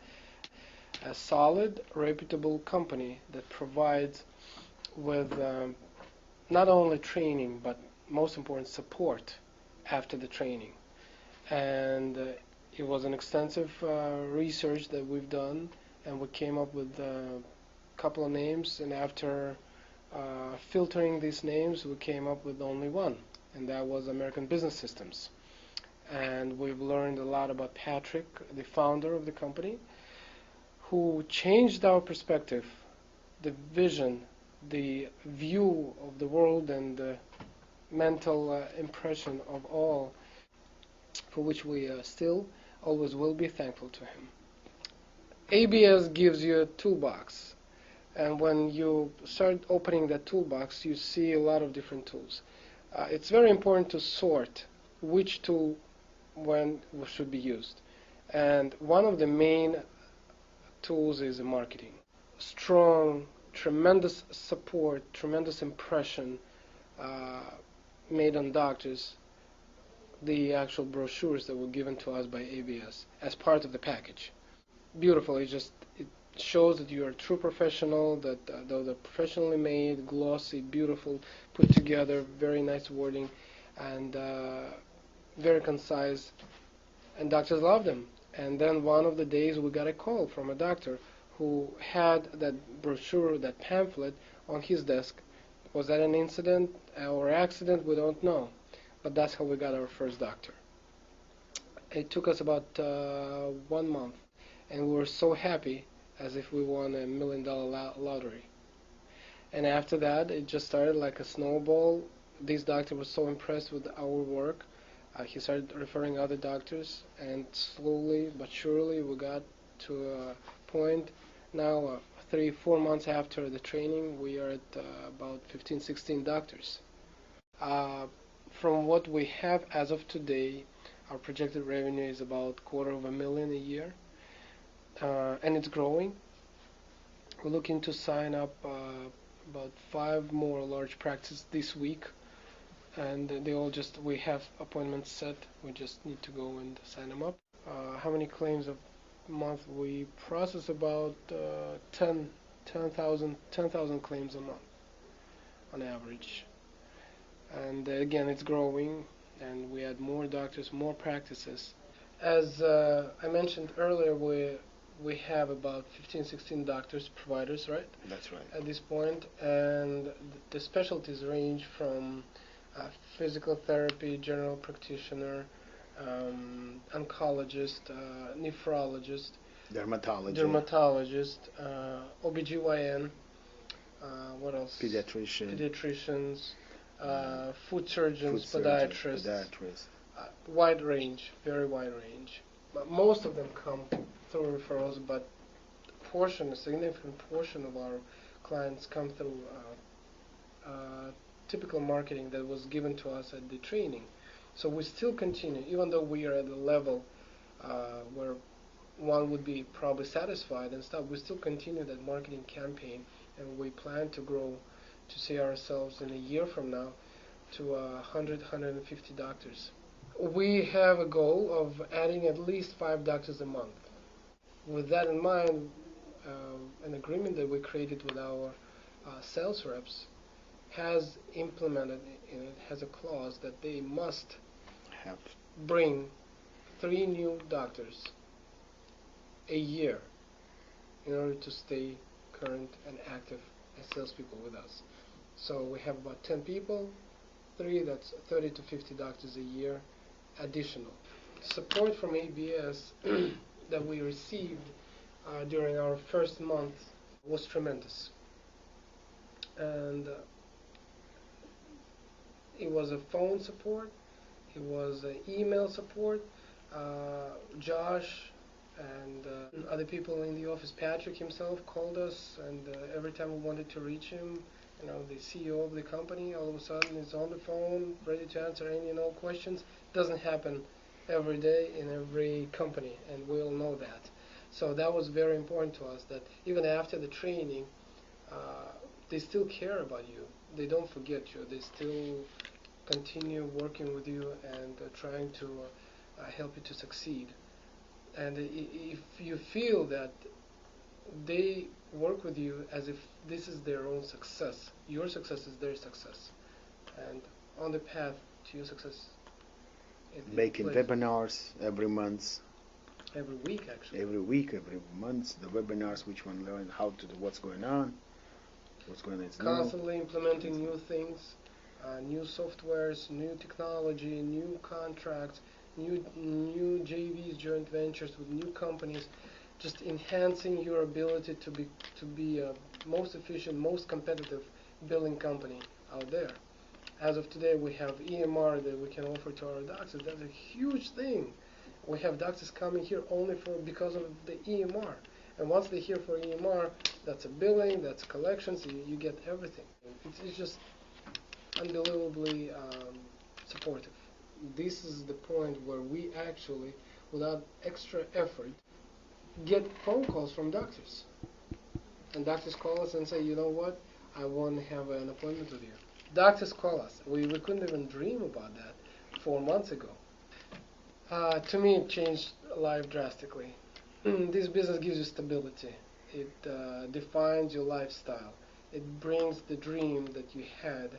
S5: a solid, reputable company that provides with not only training, but most important, support after the training. And it was an extensive research that we've done, and we came up with a couple of names, and after filtering these names, we came up with only one, and that was American Business Systems. And we've learned a lot about Patrick, the founder of the company, who changed our perspective, the vision, the view of the world, and the mental impression of all, for which we still always will be thankful to him. ABS gives you a toolbox, and when you start opening that toolbox, you see a lot of different tools. It's very important to sort which tool when should be used, and one of the main tools is marketing. Strong, tremendous support, tremendous impression made on doctors, the actual brochures that were given to us by ABS as part of the package. Beautiful. It shows that you are a true professional, that they're professionally made, glossy, beautiful, put together, very nice wording, and very concise, and doctors love them. And then one of the days we got a call from a doctor who had that brochure, that pamphlet on his desk. Was that an incident or accident? We don't know. But that's how we got our first doctor. It took us about 1 month, and we were so happy as if we won $1 million lottery. And after that, it just started like a snowball. This doctor was so impressed with our work. He started referring other doctors, and slowly but surely we got to a point now, 3-4 months after the training, we are at about 15-16 doctors. From what we have as of today, our projected revenue is about $250,000 a year, and it's growing. We're looking to sign up about 5 more large practices this week, and we have appointments set. We just need to go and sign them up. How many claims a month? We process about 10,000 claims a month on average. And again, it's growing, and we add more doctors, more practices. As I mentioned earlier, we have about 15-16 doctors, providers, right?
S4: That's right.
S5: At this point, and the specialties range from physical therapy, general practitioner, oncologist, nephrologist, dermatologist, OBGYN, what else? Pediatricians, food surgeons, podiatrists. Wide range, very wide range. But most of them come through referrals, but a significant portion of our clients come through typical marketing that was given to us at the training. So we still continue, even though we are at a level where one would be probably satisfied and stuff, we still continue that marketing campaign, and we plan to grow to see ourselves in a year from now to 100, 150 doctors. We have a goal of adding at least 5 doctors a month. With that in mind, an agreement that we created with our sales reps has implemented in it, has a clause that they must
S4: Have
S5: bring 3 new doctors a year in order to stay current and active as salespeople with us. So we have about 10 people, 3, that's 30 to 50 doctors a year additional. Support from ABS that we received during our first month was tremendous. And it was a phone support, it was email support. Josh and other people in the office, Patrick himself called us, and every time we wanted to reach him, the CEO of the company all of a sudden is on the phone, ready to answer any and all questions. Doesn't happen every day in every company, and we all know that. So that was very important to us, that even after the training, they still care about you. They don't forget you. They still continue working with you and trying to help you to succeed. And if you feel that they work with you as if this is their own success, your success is their success, and on the path to your success.
S6: Making webinars every month.
S5: Every week, actually.
S6: Every week, every month, the webinars, which one learn how to do what's going on.
S5: Constantly implementing new things, new softwares, new technology, new contracts, new JVs, joint ventures with new companies, just enhancing your ability to be most efficient, most competitive billing company out there. As of today, we have EMR that we can offer to our doctors. That's a huge thing. We have doctors coming here only because of the EMR. And once they're here for EMR, that's a billing, that's collections, you get everything. It's just unbelievably supportive. This is the point where we actually, without extra effort, get phone calls from doctors. And doctors call us and say, you know what, I want to have an appointment with you. Doctors call us. We couldn't even dream about that 4 months ago. To me, it changed life drastically. This business gives you stability. It defines your lifestyle. It brings the dream that you had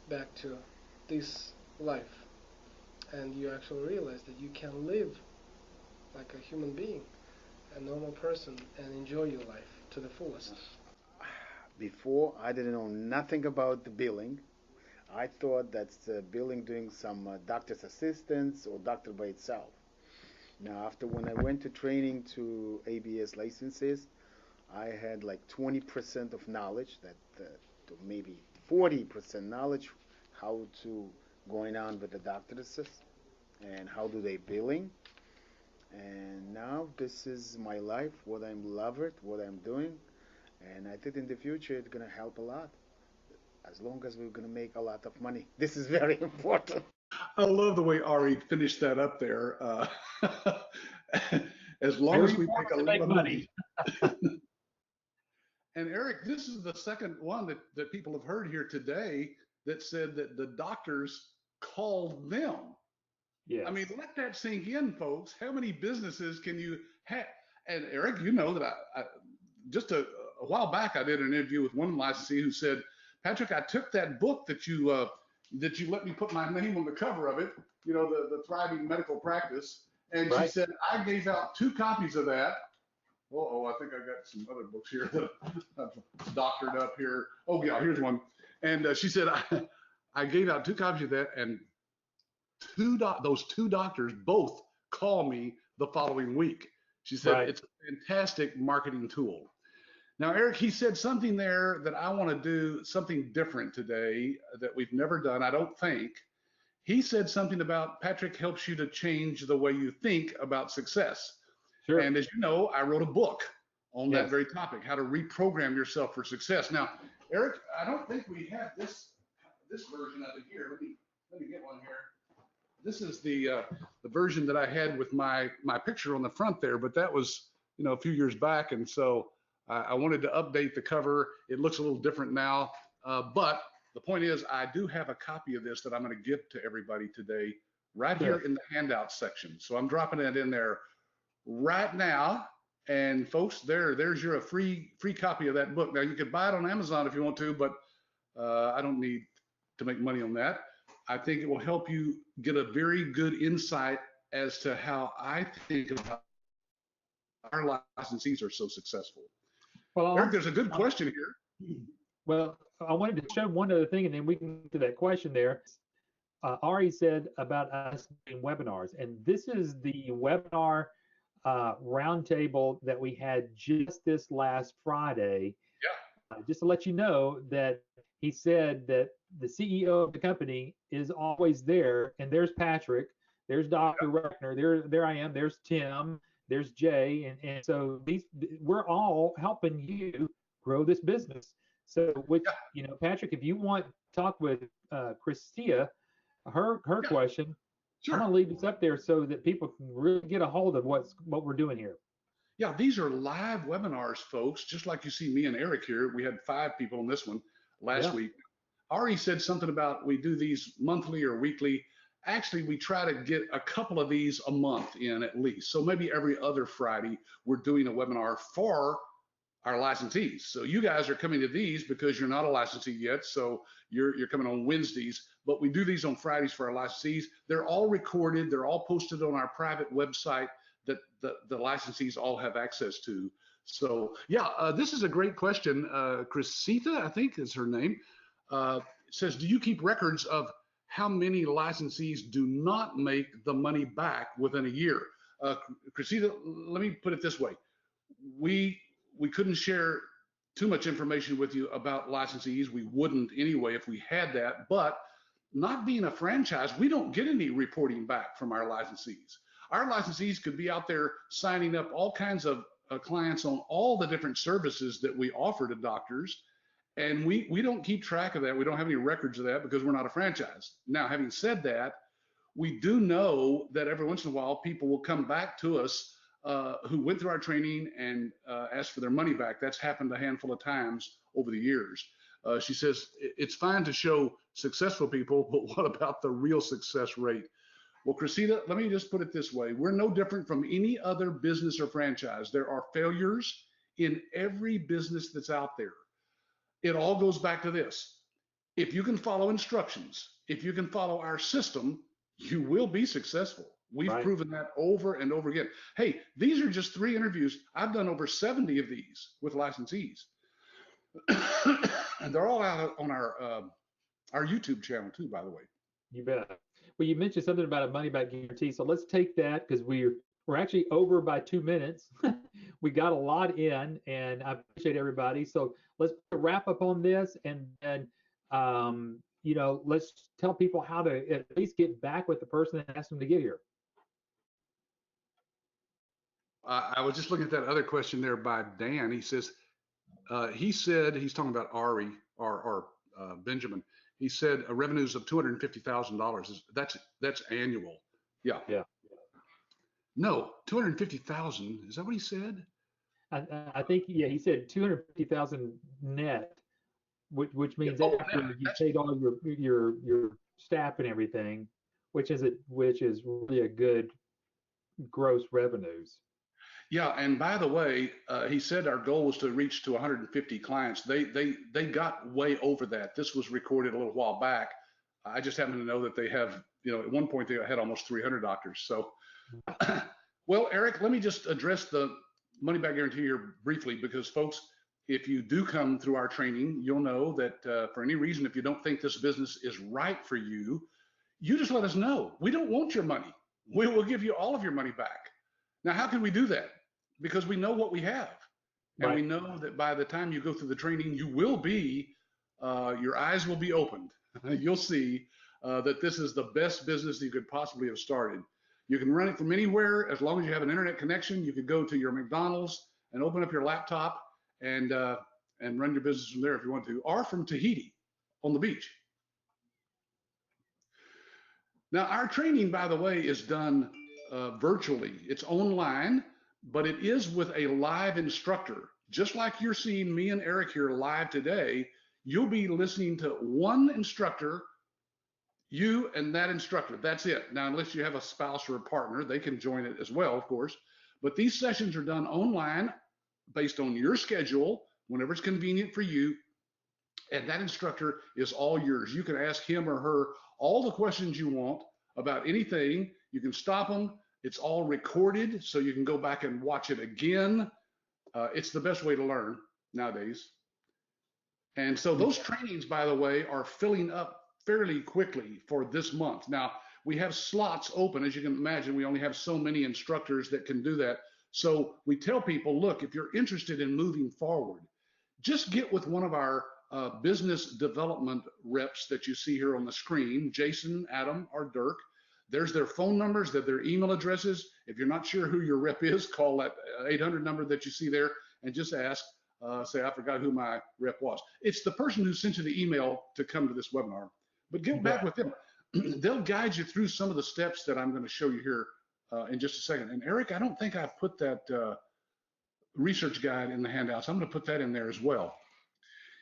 S5: back to this life. And you actually realize that you can live like a human being, a normal person, and enjoy your life to the fullest.
S6: Before, I didn't know nothing about the billing. I thought that's the billing doing some doctor's assistants or doctor by itself. Now, after when I went to training to ABS licenses, I had like 20% of knowledge, that to maybe 40% knowledge how to going on with the doctors and how do they billing. And now this is my life, what I'm love it, what I'm doing, and I think in the future it's gonna help a lot. As long as we're gonna make a lot of money, this is very important.
S2: I love the way Ari finished that up there. As long as we make a lot of money. And Eric, this is the second one that people have heard here today that said that the doctors called them.
S1: Yeah.
S2: I mean, let that sink in, folks. How many businesses can you have? And Eric, you know that I just a while back I did an interview with one licensee who said, Patrick, I took that book that you let me put my name on the cover of it, the Thriving Medical Practice, and
S1: Right.
S2: she said I gave out 2 copies of that. I think I got some other books here that I've doctored up here. Oh yeah, here's one. And she said I gave out 2 copies of that, and those 2 doctors both call me the following week. She said It's a fantastic marketing tool. Now, Eric, he said something there that I want to do something different today that we've never done, I don't think. He said something about Patrick helps you to change the way you think about success.
S1: Sure.
S2: And as you know, I wrote a book on that very topic, how to reprogram yourself for success. Now, Eric, I don't think we have this this version of it here. Let me get one here. This is the version that I had with my picture on the front there, but that was, you know, a few years back, and so I wanted to update the cover. It looks a little different now, but the point is, I do have a copy of this that I'm going to give to everybody today, right here in the handout section. So I'm dropping it in there right now. And folks, there's your free copy of that book. Now you could buy it on Amazon if you want to, but I don't need to make money on that. I think it will help you get a very good insight as to how I think about our licensees are so successful.
S1: Well,
S2: Eric, there's a good question here.
S1: Well, I wanted to show one other thing, and then we can get to that question there. Ari said about us doing webinars, and this is the webinar roundtable that we had just this last Friday.
S2: Yeah.
S1: Just to let you know that he said that the CEO of the company is always there, and there's Patrick, there's Dr. Ruckner, there I am, there's Tim, there's Jay, and so we're all helping you grow this business. So, you know, Patrick, if you want to talk with Christia, her question,
S2: Sure.
S1: I'm gonna leave this up there so that people can really get a hold of what we're doing here.
S2: Yeah, these are live webinars, folks. Just like you see me and Eric here. We had 5 people on this one last week. Ari said something about we do these monthly or weekly. Actually, we try to get a couple of these a month in at least. So maybe every other Friday, we're doing a webinar for our licensees. So you guys are coming to these because you're not a licensee yet. So you're coming on Wednesdays, but we do these on Fridays for our licensees. They're all recorded. They're all posted on our private website that the licensees all have access to. So yeah, this is a great question. Chrisita, I think is her name, says, do you keep records of how many licensees do not make the money back within a year? Chrisita, let me put it this way. We couldn't share too much information with you about licensees. We wouldn't anyway if we had that, but not being a franchise, we don't get any reporting back from our licensees. Our licensees could be out there signing up all kinds of clients on all the different services that we offer to doctors, and we don't keep track of that. We don't have any records of that because we're not a franchise. Now, having said that, we do know that every once in a while people will come back to us who went through our training and asked for their money back. That's happened a handful of times over the years. She says, it's fine to show successful people, but what about the real success rate? Well, Chrisita, let me just put it this way. We're no different from any other business or franchise. There are failures in every business that's out there. It all goes back to this. If you can follow instructions, if you can follow our system, you will be successful. We've proven that over and over again. Hey, these are just 3 interviews. I've done over 70 of these with licensees. And they're all out on our YouTube channel too, by the way.
S1: You bet. Well, you mentioned something about a money back guarantee. So let's take that because we're actually over by 2 minutes. We got a lot in, and I appreciate everybody. So let's wrap up on this, and then you know, let's tell people how to at least get back with the person and ask them to get here.
S2: I was just looking at that other question there by Dan. He says, he said, he's talking about Ari or Benjamin. He said revenues of $250,000. That's annual. Yeah.
S1: Yeah.
S2: No, 250,000. Is that what he said?
S1: I think, yeah, he said 250,000 net, which means after you paid all your staff and everything, which is really a good gross revenues.
S2: Yeah, and by the way, he said our goal was to reach to 150 clients. They got way over that. This was recorded a little while back. I just happen to know that they have, you know, at one point they had almost 300 doctors. So, well, Eric, let me just address the money back guarantee here briefly, because folks, if you do come through our training, you'll know that for any reason, if you don't think this business is right for you, you just let us know. We don't want your money. We will give you all of your money back. Now, how can we do that? Because we know what we have. And we know that by the time you go through the training, you will be, your eyes will be opened. You'll see that this is the best business you could possibly have started. You can run it from anywhere. As long as you have an internet connection, you could go to your McDonald's and open up your laptop and run your business from there if you want to, or from Tahiti on the beach. Now, our training, by the way, is done virtually. It's online, but it is with a live instructor. Just like you're seeing me and Eric here live today, you'll be listening to one instructor, you and that instructor. That's it. Now, unless you have a spouse or a partner, they can join it as well, of course. But these sessions are done online based on your schedule, whenever it's convenient for you. And that instructor is all yours. You can ask him or her all the questions you want about anything. You can stop them. It's all recorded, so you can go back and watch it again. It's the best way to learn nowadays. And so those trainings, by the way, are filling up fairly quickly for this month. Now, we have slots open. As you can imagine, we only have so many instructors that can do that. So we tell people, look, if you're interested in moving forward, just get with one of our business development reps that you see here on the screen, Jason, Adam, or Dirk. There's their phone numbers, their email addresses. If you're not sure who your rep is, call that 800 number that you see there and just ask, say, I forgot who my rep was. It's the person who sent you the email to come to this webinar. But get back with them. They'll guide you through some of the steps that I'm going to show you here in just a second. And Eric, I don't think I've put that research guide in the handouts. I'm going to put that in there as well.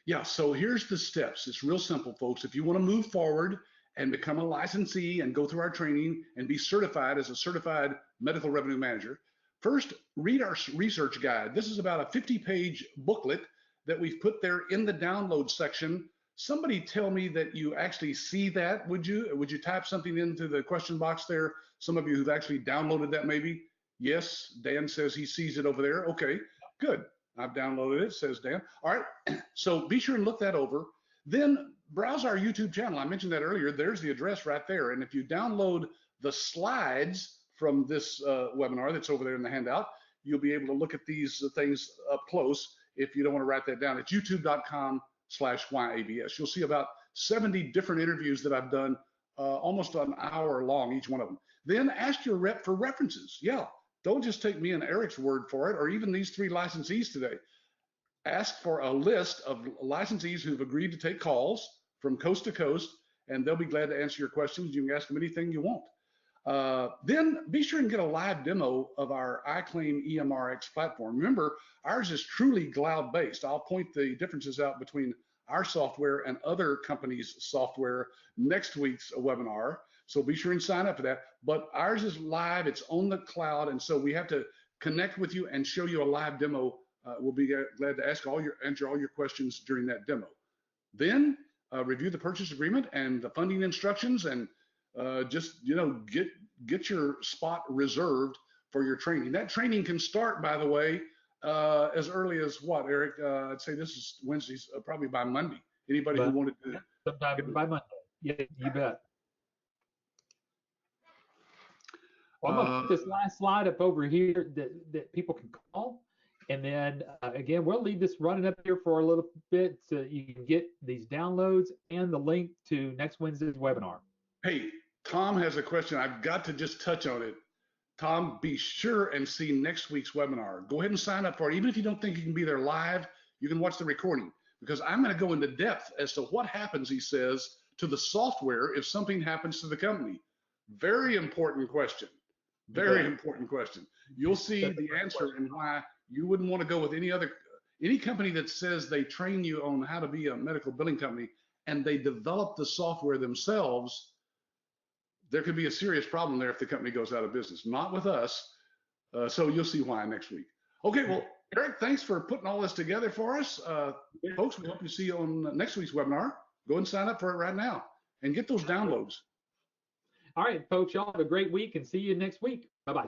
S2: Yeah, so here's the steps. It's real simple, folks. If you want to move forward and become a licensee and go through our training and be certified as a certified medical revenue manager, first read our research guide. This is about a 50-page booklet that we've put there in the download section. Somebody tell me that you actually see that, would you? Would you type something into the question box there? Some of you who've actually downloaded that maybe? Yes, Dan says he sees it over there. Okay, good. I've downloaded it, says Dan. All right, so be sure and look that over. Then browse our YouTube channel. I mentioned that earlier. There's the address right there. And if you download the slides from this webinar that's over there in the handout, you'll be able to look at these things up close if you don't want to write that down. It's youtube.com/YABS. You'll see about 70 different interviews that I've done, almost an hour long, each one of them. Then ask your rep for references. Yeah. Don't just take me and Eric's word for it, or even these 3 licensees today. Ask for a list of licensees who've agreed to take calls from coast to coast, and they'll be glad to answer your questions. You can ask them anything you want. Then be sure and get a live demo of our iClaim EMRX platform. Remember, ours is truly cloud-based. I'll point the differences out between our software and other companies' software next week's webinar. So be sure and sign up for that. But ours is live, it's on the cloud, and so we have to connect with you and show you a live demo. We'll be glad to answer all your questions during that demo. Then review the purchase agreement and the funding instructions, and just get your spot reserved for your training. That training can start, by the way, as early as what, Eric? I'd say this is Wednesdays, probably by Monday. Anybody who wanted to?
S1: Sometime by Monday. Yeah, you bet. Well, I'm gonna put this last slide up over here that people can call, and then again, we'll leave this running up here for a little bit so you can get these downloads and the link to next Wednesday's webinar.
S2: Hey, Tom has a question. I've got to just touch on it. Tom, be sure and see next week's webinar. Go ahead and sign up for it. Even if you don't think you can be there live, you can watch the recording, because I'm going to go into depth as to what happens, he says, to the software if something happens to the company. Very important question. Very important question. You'll see the answer and why you wouldn't want to go with any company that says they train you on how to be a medical billing company and they develop the software themselves. There could be a serious problem there if the company goes out of business. Not with us. So you'll see why next week. Okay, well, Eric, thanks for putting all this together for us. Folks, we hope to see you on next week's webinar. Go and sign up for it right now and get those downloads.
S1: All right, folks, y'all have a great week and see you next week. Bye-bye.